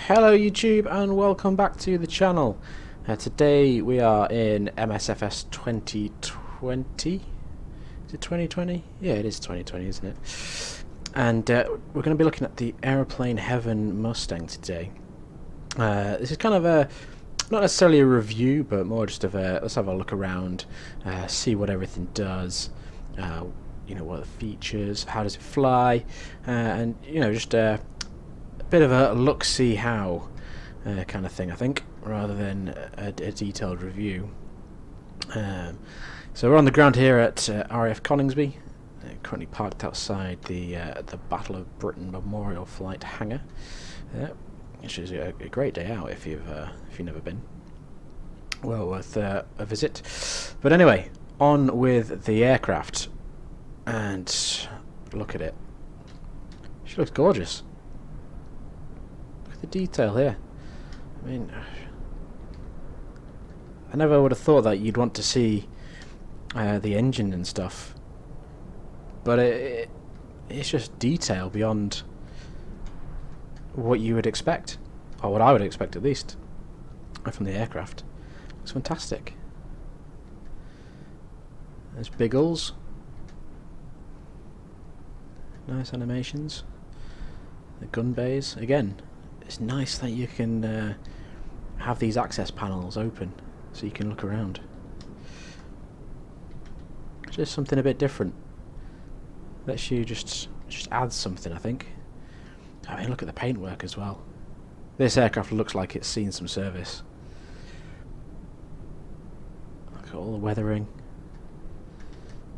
Hello YouTube and welcome back to the channel. Today we are in MSFS 2020. Is it 2020? Yeah, it is 2020, isn't it? And we're going to be looking at the Aeroplane Heaven Mustang today. This is kind of a, not necessarily a review, but more just of a, let's have a look around, see what everything does, you know, what are the features, how does it fly, and you know, just a bit of a look-see how kind of thing, I think, rather than a detailed review. So we're on the ground here at RAF Coningsby, currently parked outside the Battle of Britain Memorial Flight hangar, which is a great day out if you've never been. Well worth a visit. But anyway, on with the aircraft, and look at it. She looks gorgeous. The detail here. I mean, I never would have thought that you'd want to see the engine and stuff, but it's just detail beyond what you would expect, or what I would expect at least, from the aircraft. It's fantastic. There's Biggles. Nice animations. The gun bays again. It's nice that you can have these access panels open so you can look around. Just something a bit different. Lets you just add something, I think. I mean, look at the paintwork as well. This aircraft looks like it's seen some service. Look at all the weathering,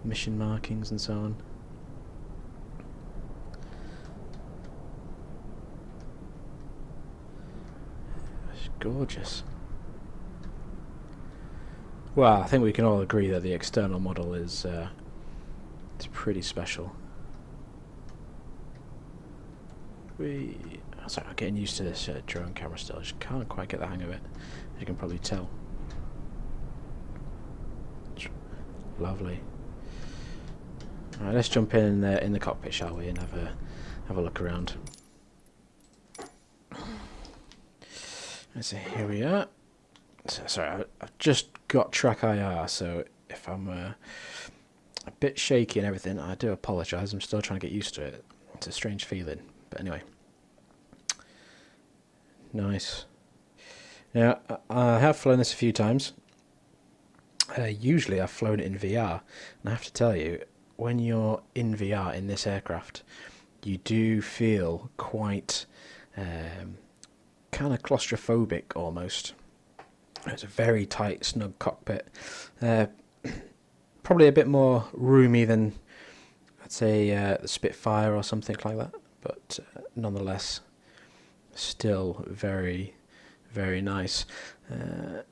mission markings and so on. Gorgeous. Well, I think we can all agree that the external model is it's pretty special. Sorry, I'm getting used to this drone camera still. I just can't quite get the hang of it, as you can probably tell. Lovely. Alright, let's jump in the cockpit, shall we, and have a look around. So here we are. Sorry, I've just got track IR, so if I'm a bit shaky and everything, I do apologise. I'm still trying to get used to it. It's a strange feeling, but anyway. Nice. Now, I have flown this a few times. Usually I've flown it in VR, and I have to tell you, when you're in VR in this aircraft, you do feel quite kind of claustrophobic almost. It's a very tight, snug cockpit. Probably a bit more roomy than, I'd say, the Spitfire or something like that, but nonetheless, still very, very nice. The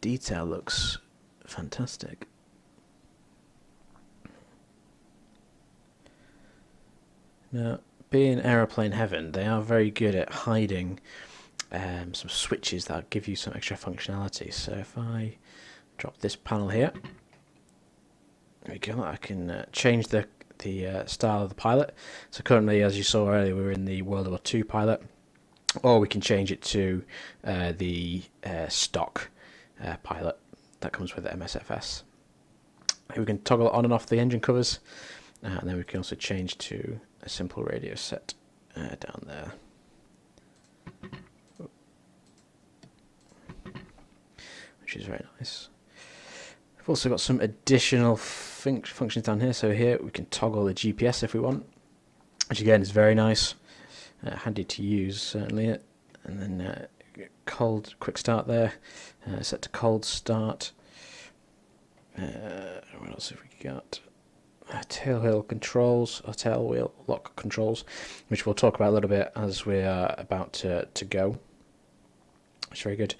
detail looks fantastic. Now, being Aeroplane Heaven, they are very good at hiding some switches that give you some extra functionality. So if I drop this panel here, there we go, I can change the style of the pilot. So currently, as you saw earlier, we're in the World War II pilot, or we can change it to the stock pilot that comes with the MSFS. Here we can toggle on and off the engine covers, and then we can also change to a simple radio set down there. Which is very nice. We've also got some additional functions down here. So here we can toggle the GPS if we want, which again is very nice. Handy to use, certainly. And then quick start there. Set to cold start. What else have we got? Tail wheel controls, or tail wheel lock controls, which we'll talk about a little bit as we are about to go. It's very good.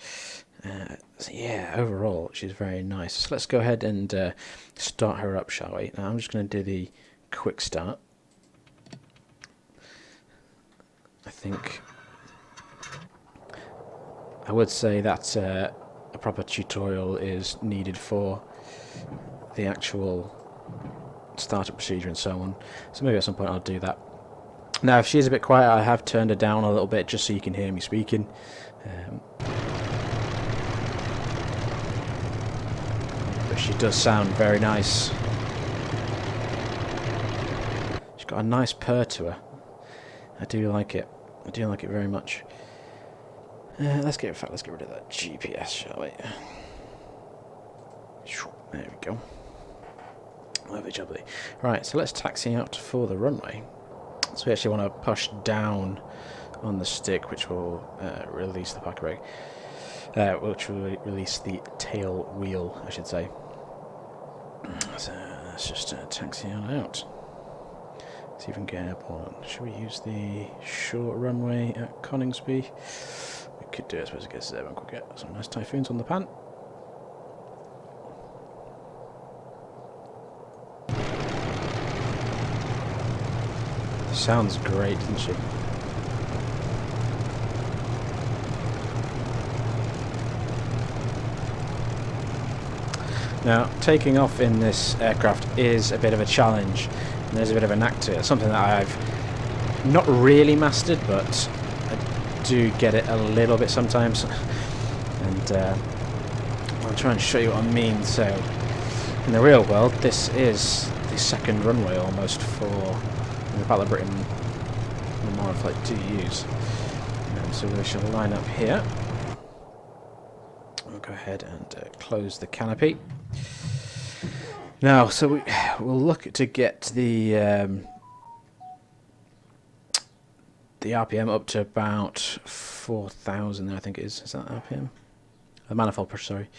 So yeah, overall, she's very nice. So let's go ahead and start her up, shall we? Now I'm just going to do the quick start. I think I would say that a proper tutorial is needed for the actual startup procedure and so on. So maybe at some point I'll do that. Now, if she's a bit quiet, I have turned her down a little bit just so you can hear me speaking. But she does sound very nice. She's got a nice purr to her. I do like it. I do like it very much. Let's get rid of that GPS, shall we? There we go. Lovely jubbly. Right, so let's taxi out for the runway. So we actually want to push down on the stick, which will release the parking brake, which will release the tail wheel, I should say. So let's just taxi on out. See if we can get airborne. Should we use the short runway at Coningsby? We could do it, I suppose it gets airborne quicker. Some nice typhoons on the pan. Sounds great, doesn't she? Now, taking off in this aircraft is a bit of a challenge. And there's a bit of a knack to it. Something that I've not really mastered, but I do get it a little bit sometimes. And I'll try and show you what I mean. So, in the real world, this is the second runway almost for the Battle of Britain Memorial Flight 2 use. So we shall line up here. We'll go ahead and close the canopy. Now, so we'll look to get the RPM up to about 4,000. I think it is. Is that RPM? The manifold pressure. Sorry,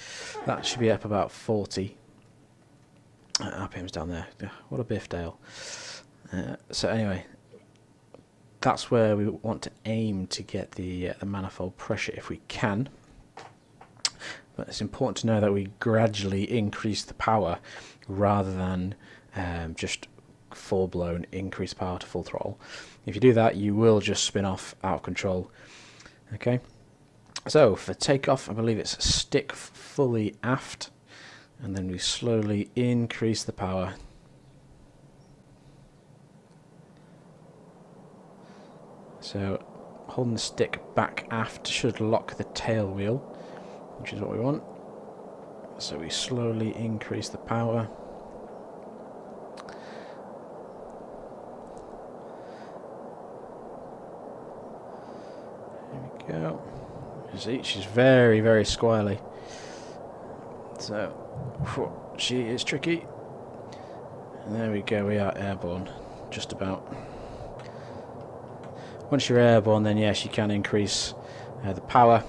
that should be up about 40 RPMs down there. What a biff, Dale. So anyway, that's where we want to aim to get the manifold pressure if we can. But it's important to know that we gradually increase the power rather than just full-blown increase power to full throttle. If you do that, you will just spin off out of control. Okay. So for takeoff, I believe it's stick fully aft, and then we slowly increase the power. So holding the stick back aft should lock the tail wheel, which is what we want. So we slowly increase the power. There we go. See, she's very, very squirrely. So she is tricky. And there we go, we are airborne. Just about. Once you're airborne, then yes, you can increase the power.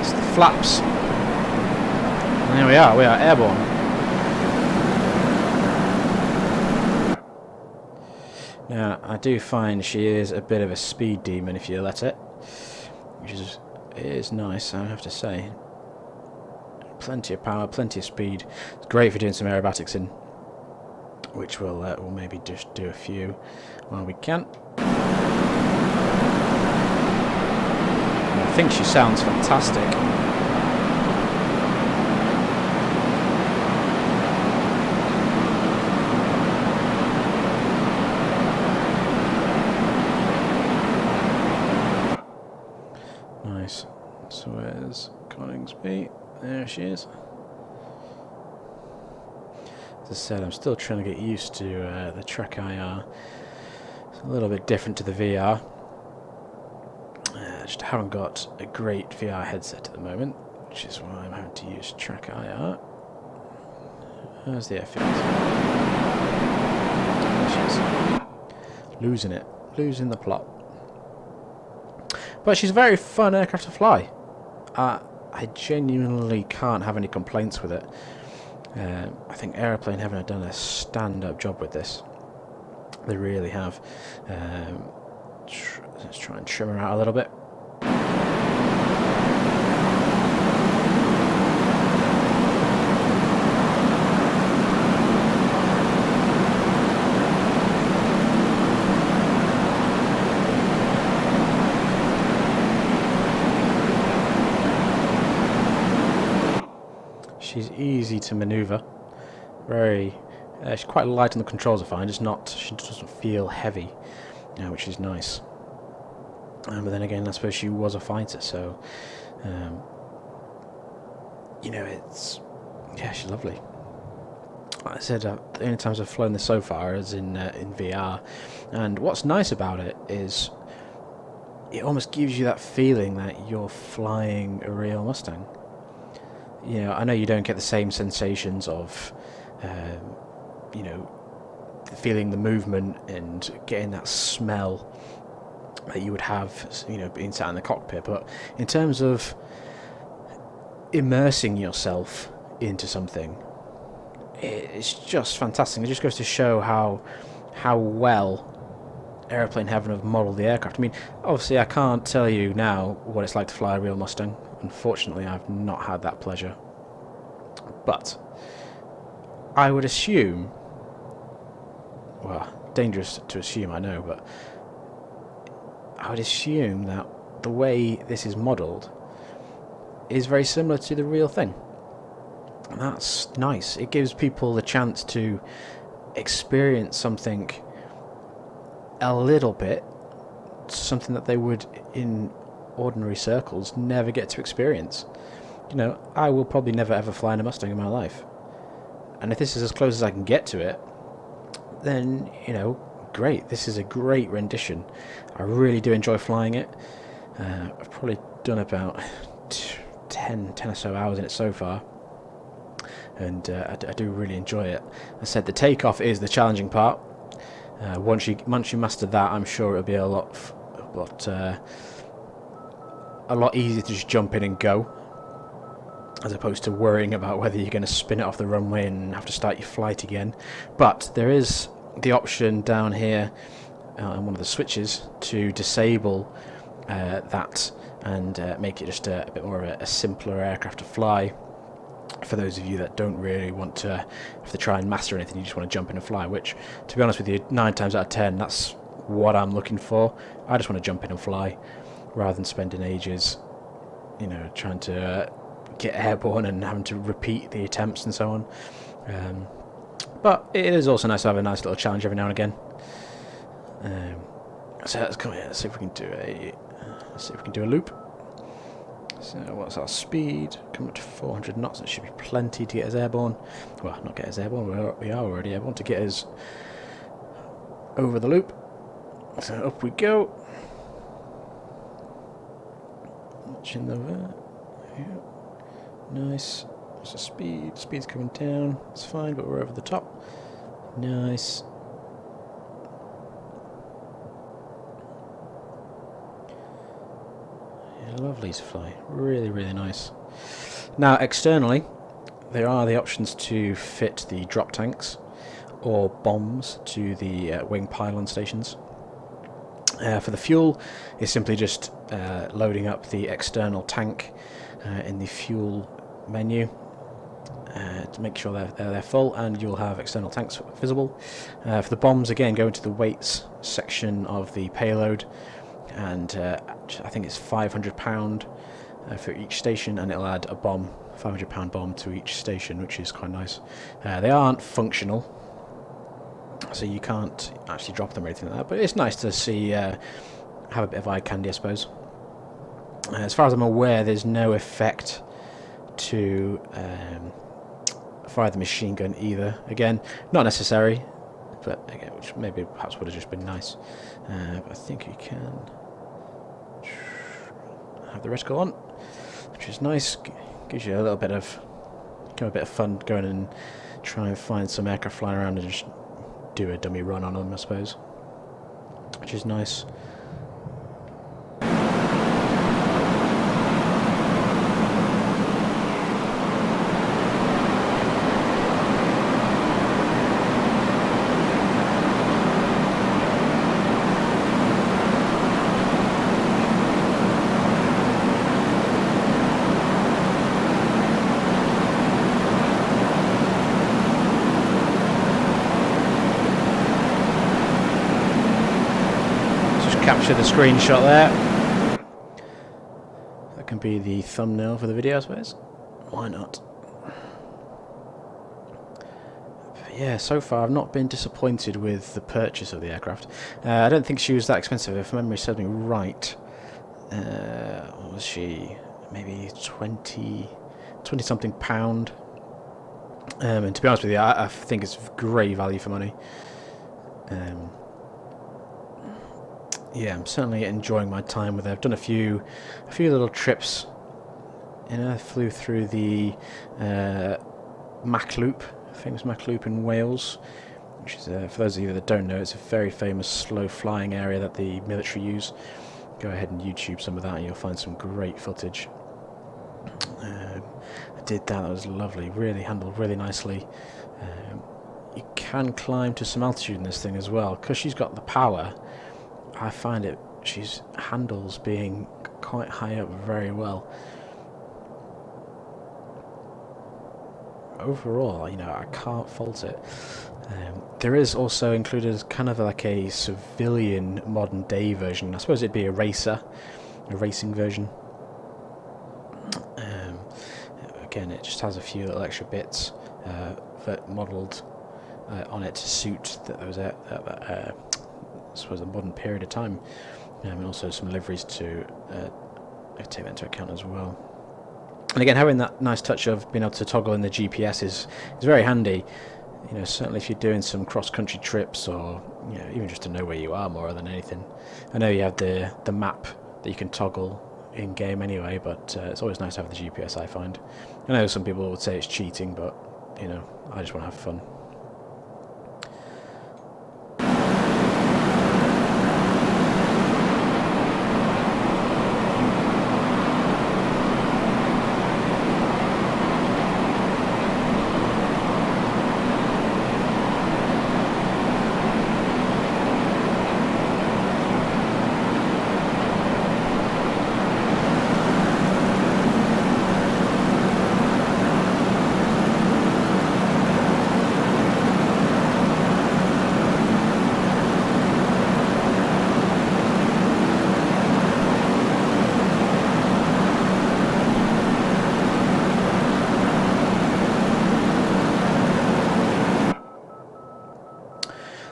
It's the flaps. And there we are airborne. Now, I do find she is a bit of a speed demon if you let it, which is nice, I have to say. Plenty of power, plenty of speed. It's great for doing some aerobatics in, which we'll maybe just do a few while we can. I think she sounds fantastic. Nice. So where's Coningsby? There she is. As I said, I'm still trying to get used to the Trek IR. It's a little bit different to the VR. I just haven't got a great VR headset at the moment, which is why I'm having to use Trek IR. Where's the F-50? There she is. Losing it. Losing the plot. But she's a very fun aircraft to fly. I genuinely can't have any complaints with it. I think Aeroplane haven't done a stand-up job with this. They really have. Let's try and trim her out a little bit. She's easy to manoeuvre. Very. She's quite light on the controls, I find. It's not. She doesn't feel heavy, which is nice. But then again, I suppose she was a fighter, so you know, it's she's lovely. Like I said, the only times I've flown this so far is in VR, and what's nice about it is it almost gives you that feeling that you're flying a real Mustang. You know, I know you don't get the same sensations of, you know, feeling the movement and getting that smell that you would have, you know, being sat in the cockpit, but in terms of immersing yourself into something, it's just fantastic. It just goes to show how well Aeroplane Heaven have modelled the aircraft. I mean, obviously I can't tell you now what it's like to fly a real Mustang. Unfortunately, I've not had that pleasure. But I would assume, well, dangerous to assume, I know, but I would assume that the way this is modelled is very similar to the real thing. And that's nice. It gives people the chance to experience something a little bit, something that they would in ordinary circles never get to experience. You know, I will probably never ever fly in a Mustang in my life, and if this is as close as I can get to it, then, you know, great. This is a great rendition. I really do enjoy flying it. I've probably done about 10 or so hours in it so far, and I do really enjoy it. I said the takeoff is the challenging part. Once you master that, I'm sure it'll be a lot easier to just jump in and go, as opposed to worrying about whether you're going to spin it off the runway and have to start your flight again. But there is the option down here on one of the switches to disable that and make it just a bit more of a simpler aircraft to fly. For those of you that don't really want to have to try and master anything, you just want to jump in and fly, which, to be honest with you, 9 times out of 10, that's what I'm looking for. I just want to jump in and fly, rather than spending ages, you know, trying to get airborne and having to repeat the attempts and so on. But it is also nice to have a nice little challenge every now and again. So let's come here. Let's see if we can do a loop. So what's our speed? Coming up to 400 knots. It should be plenty to get us airborne. Well, not get us airborne. We are already airborne. To get us over the loop. So up we go. Watching the yeah. Nice. What's the speed? Speed's coming down. It's fine, but we're over the top. Nice. Lovely to fly, really, really nice. Now, externally, there are the options to fit the drop tanks or bombs to the wing pylon stations. For the fuel, it's simply just loading up the external tank in the fuel menu to make sure they're full, and you'll have external tanks visible. For the bombs, again, go into the weights section of the payload, and I think it's £500 for each station, and it'll add a bomb, £500 bomb to each station, which is quite nice. They aren't functional, so you can't actually drop them or anything like that, but it's nice to see, have a bit of eye candy, I suppose. As far as I'm aware, there's no effect to fire the machine gun either. Again, not necessary, but again, which maybe perhaps would have just been nice. But I think you can have the reticle on, which is nice. Gives you a little bit of fun going and try and find some aircraft flying around and just do a dummy run on them, I suppose, which is nice. Capture the screenshot there. That can be the thumbnail for the video, I suppose. Why not? yeah, so far I've not been disappointed with the purchase of the aircraft. I don't think she was that expensive, if memory serves me right. What was she? Maybe 20 something pound. And to be honest with you, I think it's great value for money. Yeah, I'm certainly enjoying my time with her. I've done a few little trips. I flew through the Mac Loop, famous Mac Loop in Wales, which is, for those of you that don't know, it's a very famous slow flying area that the military use. Go ahead and YouTube some of that and you'll find some great footage. I did that was lovely, really handled really nicely. You can climb to some altitude in this thing as well. Because she's got the power, I find she's handles being quite high up very well. Overall, I can't fault it. There is also included kind of like a civilian modern day version. I suppose it'd be a racing version. Again, it just has a few little extra bits that modelled on it to suit those I suppose the modern period of time, and also some liveries to take that into account as well. And again, having that nice touch of being able to toggle in the GPS is very handy. Certainly if you're doing some cross-country trips, or even just to know where you are more than anything. I know you have the map that you can toggle in game anyway, but it's always nice to have the GPS. I find. I know some people would say it's cheating, but I just want to have fun.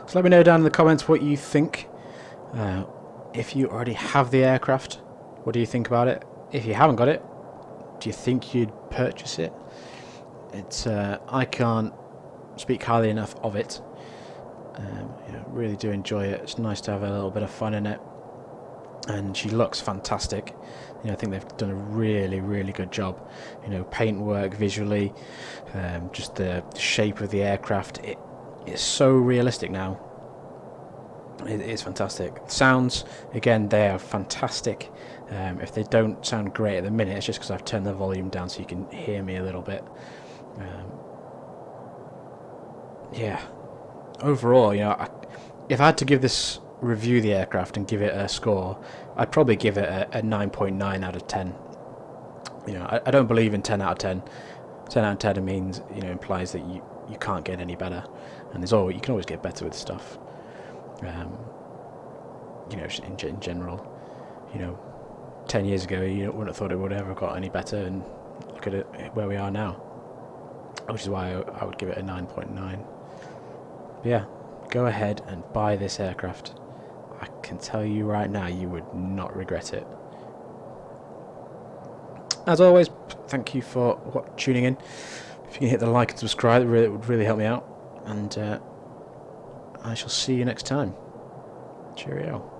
So let me know down in the comments what you think. If you already have the aircraft, what do you think about it? If you haven't got it, do you think you'd purchase it? It's I can't speak highly enough of it. Really do enjoy it. It's nice to have a little bit of fun in it, and she looks fantastic. I think they've done a really good job. Paintwork visually, just the shape of the aircraft. It's so realistic now. It is fantastic. Sounds, again, they are fantastic. If they don't sound great at the minute, it's just because I've turned the volume down so you can hear me a little bit. Yeah. Overall, if I had to give this the aircraft and give it a score, I'd probably give it a 9.9 out of 10. I don't believe in 10 out of 10. 10 out of 10 means, implies that you can't get any better, and you can always get better with stuff. In general, 10 years ago you wouldn't have thought it would have ever got any better, and look at it where we are now, which is why I would give it a 9.9. Yeah, go ahead and buy this aircraft. I can tell you right now, you would not regret it. As always, thank you for tuning in. If you can hit the like and subscribe, it would really help me out. And I shall see you next time. Cheerio.